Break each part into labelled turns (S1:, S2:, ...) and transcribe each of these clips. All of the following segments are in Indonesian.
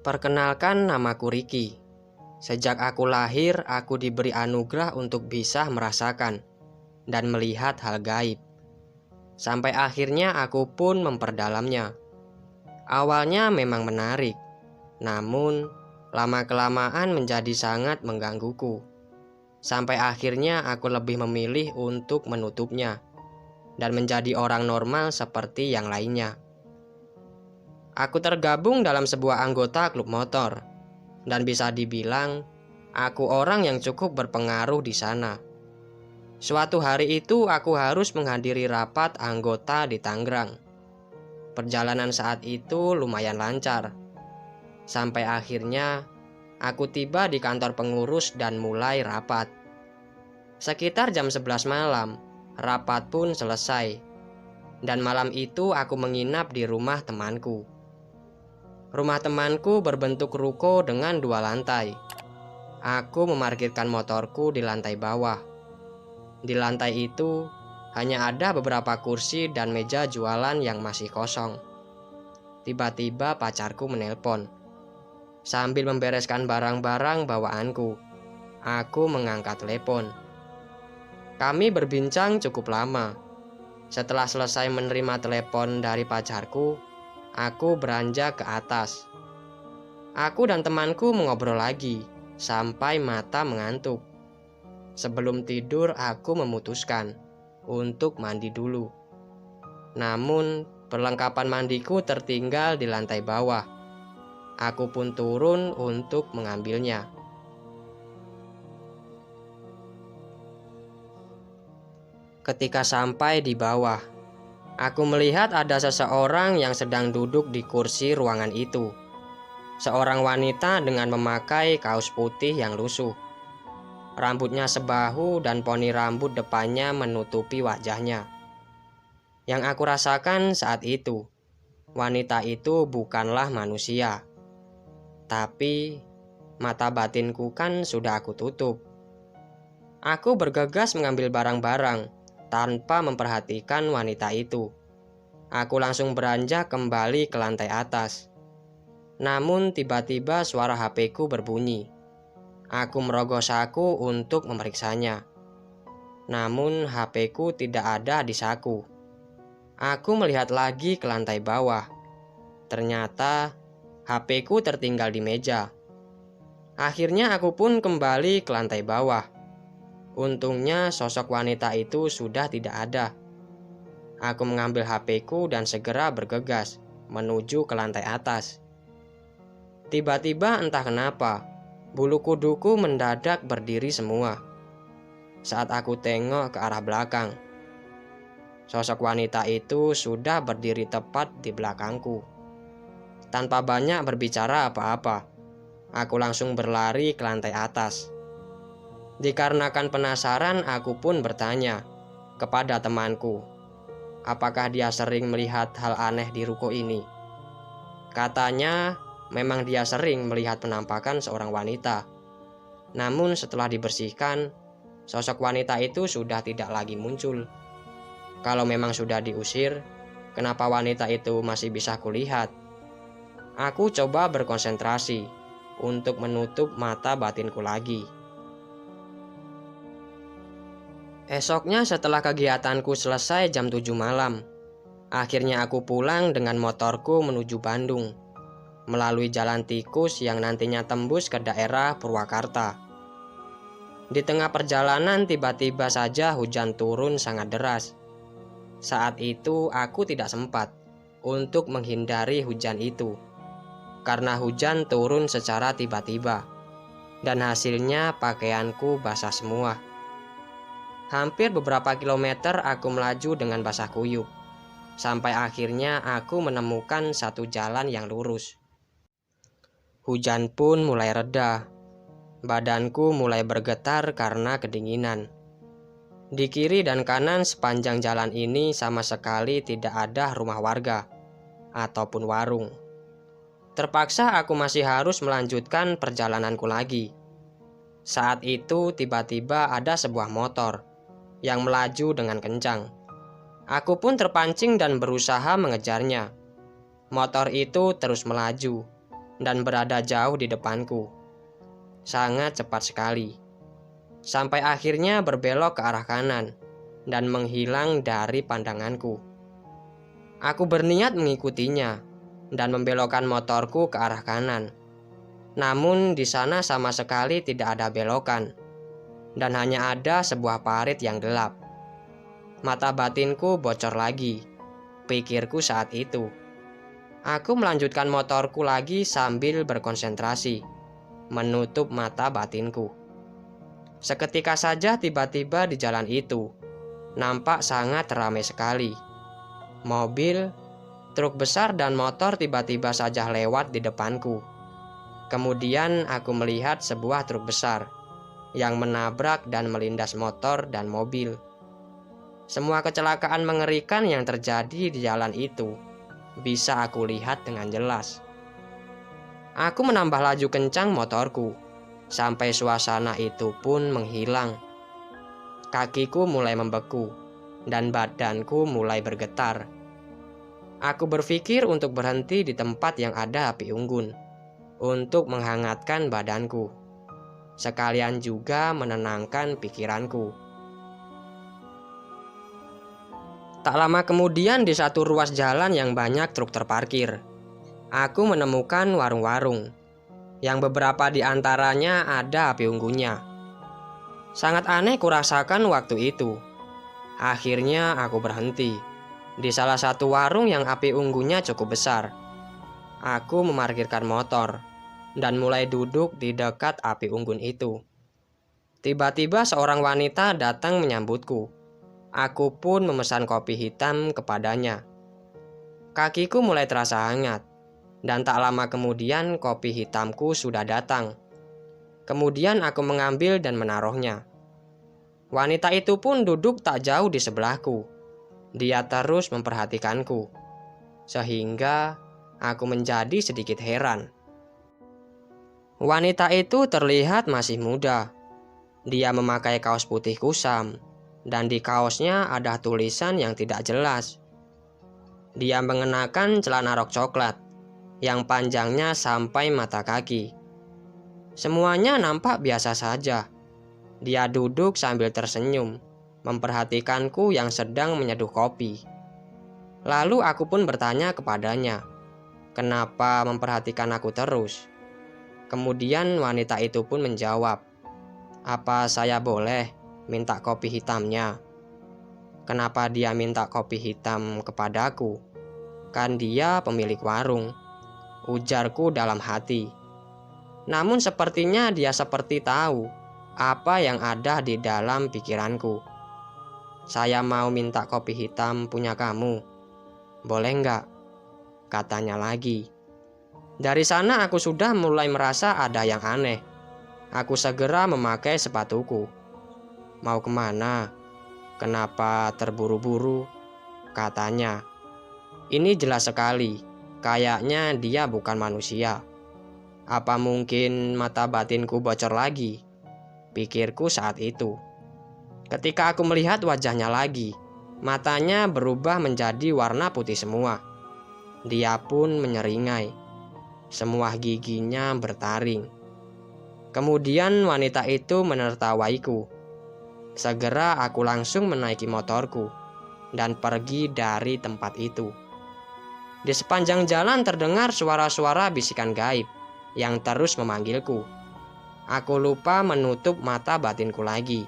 S1: Perkenalkan, namaku Ricky. Sejak aku lahir, aku diberi anugerah untuk bisa merasakan dan melihat hal gaib. Sampai akhirnya aku pun memperdalamnya. Awalnya memang menarik, namun lama-kelamaan menjadi sangat menggangguku. Sampai akhirnya aku lebih memilih untuk menutupnya dan menjadi orang normal seperti yang lainnya. Aku tergabung dalam sebuah anggota klub motor, dan bisa dibilang aku orang yang cukup berpengaruh di sana. Suatu hari itu aku harus menghadiri rapat anggota di Tangerang. Perjalanan saat itu lumayan lancar. Sampai akhirnya aku tiba di kantor pengurus dan mulai rapat. Sekitar jam 11 malam, rapat pun selesai. Dan malam itu aku menginap di rumah temanku. Rumah temanku berbentuk ruko dengan 2 lantai. Aku memarkirkan motorku di lantai bawah. Di lantai itu hanya ada beberapa kursi dan meja jualan yang masih kosong. Tiba-tiba pacarku menelpon. Sambil membereskan barang-barang bawaanku, aku mengangkat telepon. Kami berbincang cukup lama. Setelah selesai menerima telepon dari pacarku, aku beranjak ke atas. Aku dan temanku mengobrol lagi sampai mata mengantuk. Sebelum tidur aku memutuskan untuk mandi dulu. Namun perlengkapan mandiku tertinggal di lantai bawah. Aku pun turun untuk mengambilnya. Ketika sampai di bawah, aku melihat ada seseorang yang sedang duduk di kursi ruangan itu. Seorang wanita dengan memakai kaos putih yang lusuh. Rambutnya sebahu dan poni rambut depannya menutupi wajahnya. Yang aku rasakan saat itu, wanita itu bukanlah manusia. Tapi mata batinku kan sudah aku tutup. Aku bergegas mengambil barang-barang tanpa memperhatikan wanita itu. Aku langsung beranjak kembali ke lantai atas. Namun tiba-tiba suara HP-ku berbunyi. Aku merogoh saku untuk memeriksanya. Namun HP-ku tidak ada di saku. Aku melihat lagi ke lantai bawah. Ternyata HP-ku tertinggal di meja. Akhirnya aku pun kembali ke lantai bawah. Untungnya sosok wanita itu sudah tidak ada. Aku mengambil HP-ku dan segera bergegas menuju ke lantai atas. Tiba-tiba entah kenapa, bulu kuduku mendadak berdiri semua. Saat aku tengok ke arah belakang, sosok wanita itu sudah berdiri tepat di belakangku. Tanpa banyak berbicara apa-apa, aku langsung berlari ke lantai atas. Dikarenakan penasaran, aku pun bertanya kepada temanku, apakah dia sering melihat hal aneh di ruko ini. Katanya memang dia sering melihat penampakan seorang wanita. Namun setelah dibersihkan, sosok wanita itu sudah tidak lagi muncul. Kalau memang sudah diusir, kenapa wanita itu masih bisa kulihat? Aku coba berkonsentrasi untuk menutup mata batinku lagi. Esoknya setelah kegiatanku selesai jam 7 malam, akhirnya aku pulang dengan motorku menuju Bandung, melalui jalan tikus yang nantinya tembus ke daerah Purwakarta. Di tengah perjalanan tiba-tiba saja hujan turun sangat deras. Saat itu aku tidak sempat untuk menghindari hujan itu, karena hujan turun secara tiba-tiba, dan hasilnya pakaianku basah semua. Hampir beberapa kilometer aku melaju dengan basah kuyup, sampai akhirnya aku menemukan satu jalan yang lurus. Hujan pun mulai reda. Badanku mulai bergetar karena kedinginan. Di kiri dan kanan sepanjang jalan ini sama sekali tidak ada rumah warga ataupun warung. Terpaksa aku masih harus melanjutkan perjalananku lagi. Saat itu tiba-tiba ada sebuah motor yang melaju dengan kencang. Aku pun terpancing dan berusaha mengejarnya. Motor itu terus melaju, dan berada jauh di depanku. Sangat cepat sekali. Sampai akhirnya berbelok ke arah kanan dan menghilang dari pandanganku. Aku berniat mengikutinya dan membelokkan motorku ke arah kanan. Namun di sana sama sekali tidak ada belokan dan hanya ada sebuah parit yang gelap. Mata batinku bocor lagi, pikirku saat itu. Aku melanjutkan motorku lagi sambil berkonsentrasi, menutup mata batinku. Seketika saja tiba-tiba di jalan itu, nampak sangat ramai sekali. Mobil, truk besar dan motor tiba-tiba saja lewat di depanku. Kemudian aku melihat sebuah truk besar yang menabrak dan melindas motor dan mobil. Semua kecelakaan mengerikan yang terjadi di jalan itu bisa aku lihat dengan jelas. Aku menambah laju kencang motorku sampai suasana itu pun menghilang. Kakiku mulai membeku dan badanku mulai bergetar. Aku berpikir untuk berhenti di tempat yang ada api unggun untuk menghangatkan badanku, sekalian juga menenangkan pikiranku. Tak lama kemudian di satu ruas jalan yang banyak truk terparkir, aku menemukan warung-warung yang beberapa di antaranya ada api unggunnya. Sangat aneh kurasakan waktu itu. Akhirnya aku berhenti di salah satu warung yang api unggunnya cukup besar. Aku memarkirkan motor dan mulai duduk di dekat api unggun itu. Tiba-tiba seorang wanita datang menyambutku. Aku pun memesan kopi hitam kepadanya. Kakiku mulai terasa hangat. Dan tak lama kemudian kopi hitamku sudah datang. Kemudian aku mengambil dan menaruhnya. Wanita itu pun duduk tak jauh di sebelahku. Dia terus memperhatikanku. Sehingga aku menjadi sedikit heran. Wanita itu terlihat masih muda. Dia memakai kaos putih kusam. Dan di kaosnya ada tulisan yang tidak jelas. Dia mengenakan celana rok coklat yang panjangnya sampai mata kaki. Semuanya nampak biasa saja. Dia duduk sambil tersenyum, memperhatikanku yang sedang menyeduh kopi. Lalu aku pun bertanya kepadanya, kenapa memperhatikan aku terus? Kemudian wanita itu pun menjawab, apa saya boleh minta kopi hitamnya? Kenapa dia minta kopi hitam kepadaku? Kan dia pemilik warung, ujarku dalam hati. Namun sepertinya dia seperti tahu apa yang ada di dalam pikiranku. Saya mau minta kopi hitam punya kamu. Boleh nggak? Katanya lagi. Dari sana aku sudah mulai merasa ada yang aneh. Aku segera memakai sepatuku. Mau kemana? Kenapa terburu-buru? Katanya. Ini jelas sekali. Kayaknya dia bukan manusia. Apa mungkin mata batinku bocor lagi? Pikirku saat itu. Ketika aku melihat wajahnya lagi, matanya berubah menjadi warna putih semua. Dia pun menyeringai. Semua giginya bertaring. Kemudian wanita itu menertawaiku. Segera aku langsung menaiki motorku dan pergi dari tempat itu. Di sepanjang jalan terdengar suara-suara bisikan gaib yang terus memanggilku. Aku lupa menutup mata batinku lagi.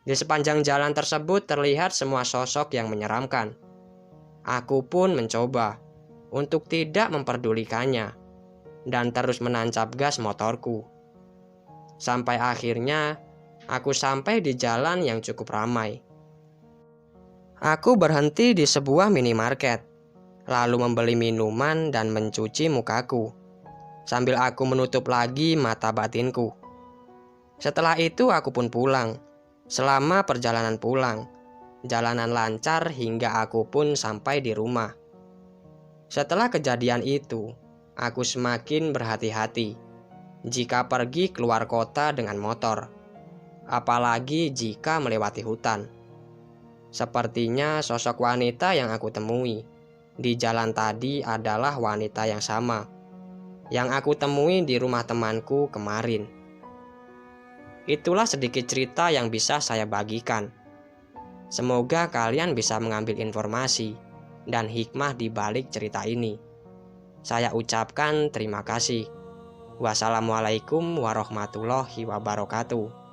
S1: Di sepanjang jalan tersebut terlihat semua sosok yang menyeramkan. Aku pun mencoba untuk tidak memperdulikannya dan terus menancap gas motorku. Sampai akhirnya aku sampai di jalan yang cukup ramai. Aku berhenti di sebuah minimarket, lalu membeli minuman dan mencuci mukaku, sambil aku menutup lagi mata batinku. Setelah itu aku pun pulang. Selama perjalanan pulang, jalanan lancar hingga aku pun sampai di rumah. Setelah kejadian itu, aku semakin berhati-hati jika pergi keluar kota dengan motor, apalagi jika melewati hutan. Sepertinya sosok wanita yang aku temui di jalan tadi adalah wanita yang sama. yang aku temui di rumah temanku kemarin. Itulah sedikit cerita yang bisa saya bagikan. Semoga kalian bisa mengambil informasi dan hikmah di balik cerita ini. Saya ucapkan terima kasih. Wassalamualaikum warahmatullahi wabarakatuh.